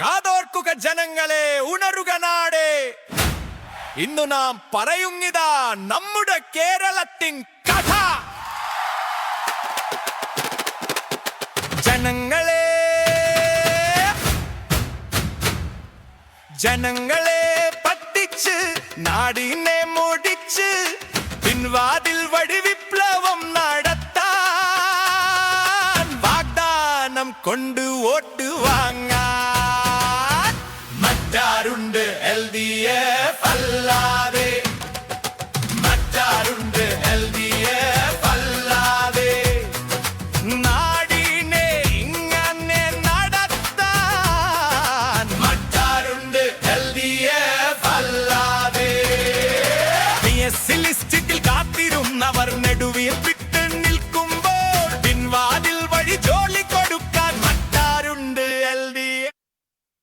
കാതോർക്കുക ജനങ്ങളെ, ഉണരുക നാടേ. ഇന്നു നാം പറയുങ്ങിതാ നമ്മുടെ കേരളത്തിൻ കഥ. ജനങ്ങളെ, ജനങ്ങളെ പറ്റിച്ച് നാടിനെ മുടിച്ച് പിൻവാ